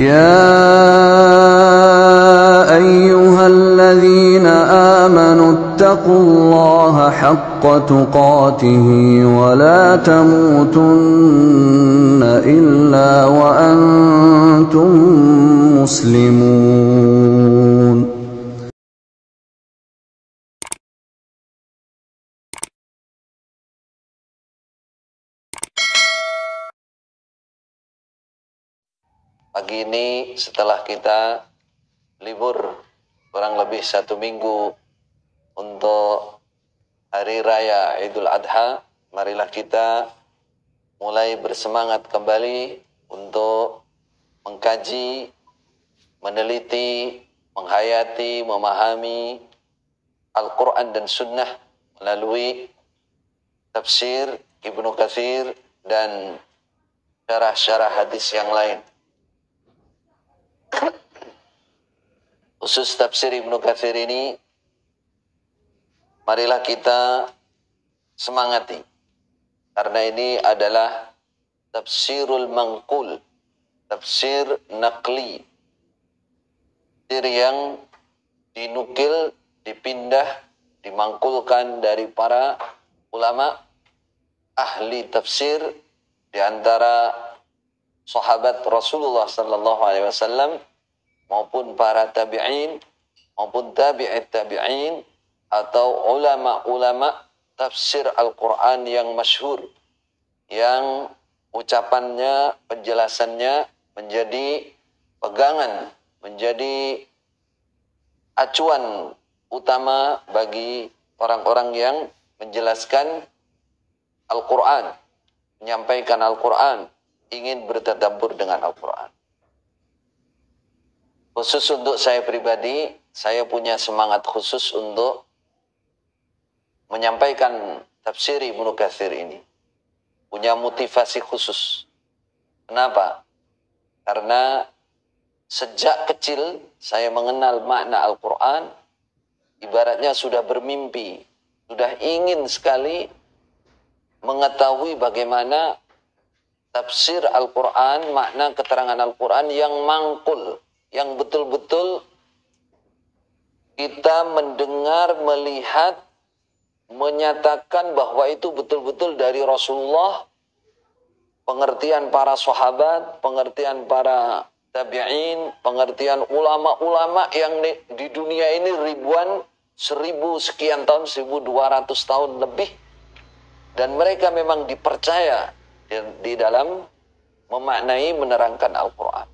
يا أيها الذين آمنوا اتقوا الله حق تقاته ولا تموتن إلا وأنتم مسلمون. Pagi ini setelah kita libur kurang lebih 1 minggu untuk Hari Raya Idul Adha, marilah kita mulai bersemangat kembali untuk mengkaji, meneliti, menghayati, memahami Al-Quran dan Sunnah melalui tafsir Ibnu Katsir dan syarah-syarah hadis yang lain. Khusus tafsir Ibnu Katsir ini, marilah kita semangati. Karena ini adalah tafsirul mangkul, tafsir naqli. Tafsir yang dinukil, dipindah, dimangkulkan dari para ulama, ahli tafsir, di antara sahabat Rasulullah SAW, maupun para tabi'in, maupun tabi'it tabi'in, atau ulama-ulama tafsir Al-Quran yang masyhur, yang ucapannya, penjelasannya menjadi pegangan, menjadi acuan utama bagi orang-orang yang menjelaskan Al-Quran, menyampaikan Al-Quran, ingin bertadabbur dengan Al-Quran. Khusus untuk saya pribadi, saya punya semangat khusus untuk menyampaikan tafsir Ibnu Katsir ini. Punya motivasi khusus. Kenapa? Karena sejak kecil saya mengenal makna Al-Quran, ibaratnya sudah bermimpi, sudah ingin sekali mengetahui bagaimana tafsir Al-Quran, makna keterangan Al-Quran yang mangkul, yang betul-betul kita mendengar, melihat, menyatakan bahwa itu betul-betul dari Rasulullah, pengertian para sahabat, pengertian para tabi'in, pengertian ulama-ulama yang di dunia ini ribuan, 1000 sekian tahun, 1200 tahun lebih, dan mereka memang dipercaya di dalam memaknai, menerangkan Al-Quran.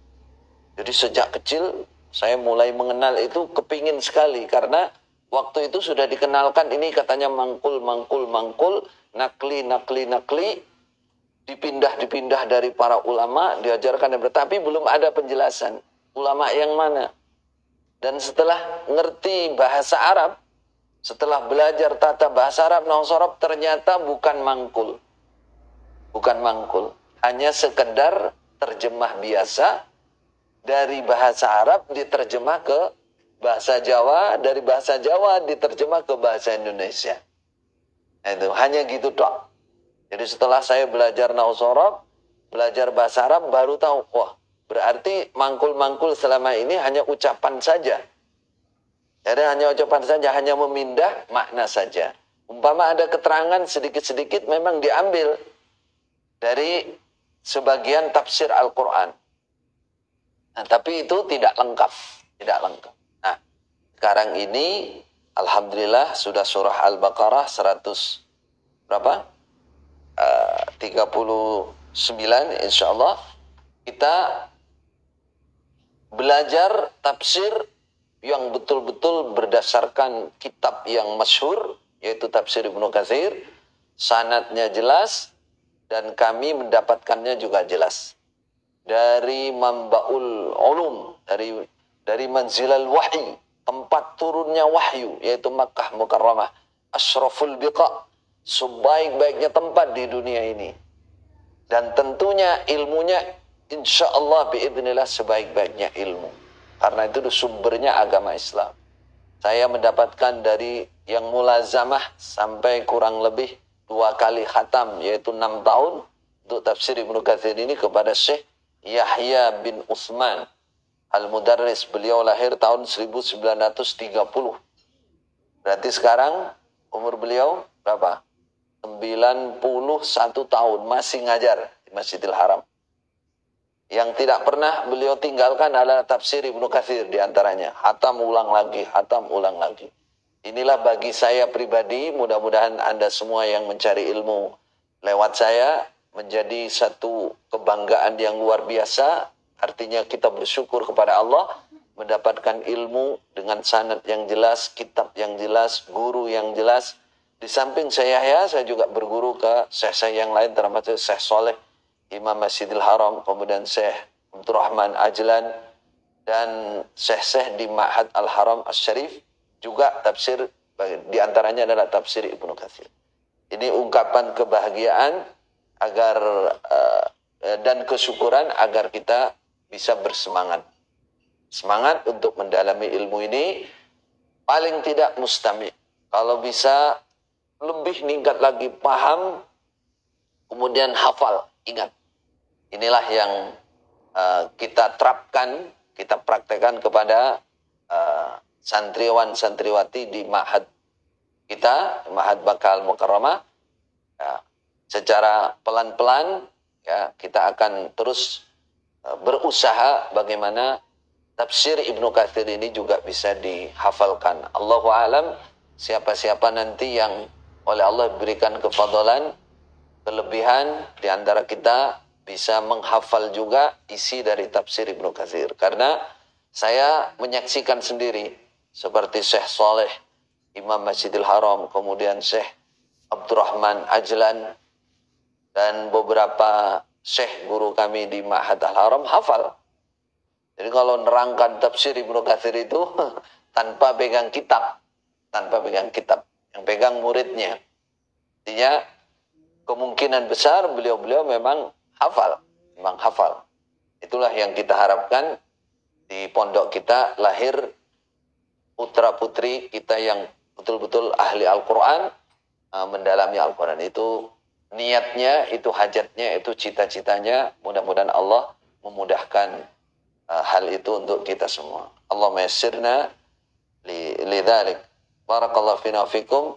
Jadi sejak kecil saya mulai mengenal itu, kepingin sekali, karena waktu itu sudah dikenalkan ini katanya mangkul, nakli, dipindah dari para ulama, diajarkan, tapi belum ada penjelasan ulama yang mana. Dan setelah ngerti bahasa Arab, setelah belajar tata bahasa Arab, nahwu Arab, ternyata bukan mangkul, hanya sekedar terjemah biasa dari bahasa Arab diterjemah ke bahasa Jawa, dari bahasa Jawa diterjemah ke bahasa Indonesia. Itu hanya gitu tok. Jadi setelah saya belajar nahwu Arab, belajar bahasa Arab, baru tahu, wah, berarti mangkul selama ini hanya ucapan saja. Jadi hanya ucapan saja, hanya memindah makna saja. Umpama ada keterangan sedikit-sedikit memang diambil dari sebagian tafsir Al-Quran. Nah, tapi itu tidak lengkap. Nah, sekarang ini alhamdulillah sudah surah Al-Baqarah 100 berapa? 39 insyaallah. Kita belajar tafsir yang betul-betul berdasarkan kitab yang masyhur, yaitu tafsir Ibnu Katsir. Sanadnya jelas dan kami mendapatkannya juga jelas dari Mambaul Ulum, dari Manzilal Wahyi, tempat turunnya wahyu, yaitu Makkah Mukarramah, Asyraful Biqa, sebaik-baiknya tempat di dunia ini. Dan tentunya ilmunya insyaallah biidznillah sebaik-baiknya ilmu, karena itu sumbernya agama Islam. Saya mendapatkan dari yang mulazamah sampai kurang lebih 2 kali khatam, yaitu 6 tahun untuk tafsir Ibnu Katsir ini kepada Syekh Yahya bin Utsman Al-Mudarris. Beliau lahir tahun 1930. Berarti sekarang umur beliau berapa? 91 tahun, masih ngajar di Masjidil Haram. Yang tidak pernah beliau tinggalkan adalah tafsir Ibnu Katsir diantaranya. Hatam ulang lagi, hatam ulang lagi. Inilah bagi saya pribadi, mudah-mudahan Anda semua yang mencari ilmu lewat saya, menjadi satu kebanggaan yang luar biasa. Artinya kita bersyukur kepada Allah, mendapatkan ilmu dengan sanad yang jelas, kitab yang jelas, guru yang jelas. Di samping saya juga berguru ke syekh saya yang lain, termasuk Syekh Saleh, Imam Masjidil Haram, kemudian Syekh Abdurrahman Ajlan, dan syekh-syekh di Ma'had Al-Haram Asy-Syarif, juga tafsir, diantaranya adalah tafsir Ibnu Katsir. Ini ungkapan kebahagiaan agar dan kesyukuran agar kita bisa bersemangat. Semangat untuk mendalami ilmu ini, paling tidak mustami'. Kalau bisa lebih meningkat lagi paham, kemudian hafal, ingat. Inilah yang kita terapkan, kita praktekkan kepada santriwan-santriwati di Ma'had kita, Ma'had Bakal Mukarramah. Ya, secara pelan-pelan ya, kita akan terus berusaha bagaimana tafsir Ibnu Katsir ini juga bisa dihafalkan. Allahu a'lam, siapa-siapa nanti yang oleh Allah berikan kefadalan, kelebihan di antara kita bisa menghafal juga isi dari tafsir Ibnu Katsir. Karena saya menyaksikan sendiri seperti Syekh Saleh, Imam Masjidil Haram, kemudian Syekh Abdurrahman Ajlan, dan beberapa syekh guru kami di Ma'had Al-Haram hafal. Jadi kalau nerangkan tafsir Ibnu Katsir itu tanpa pegang kitab, yang pegang muridnya. Artinya kemungkinan besar beliau-beliau memang hafal. Itulah yang kita harapkan di pondok kita, lahir putra-putri kita yang betul-betul ahli Al-Quran, mendalami Al-Quran. Itu niatnya, itu hajatnya, itu cita-citanya. Mudah-mudahan Allah memudahkan hal itu untuk kita semua. Allahumma yassirna li dzalik. Barakallahu fina fikum.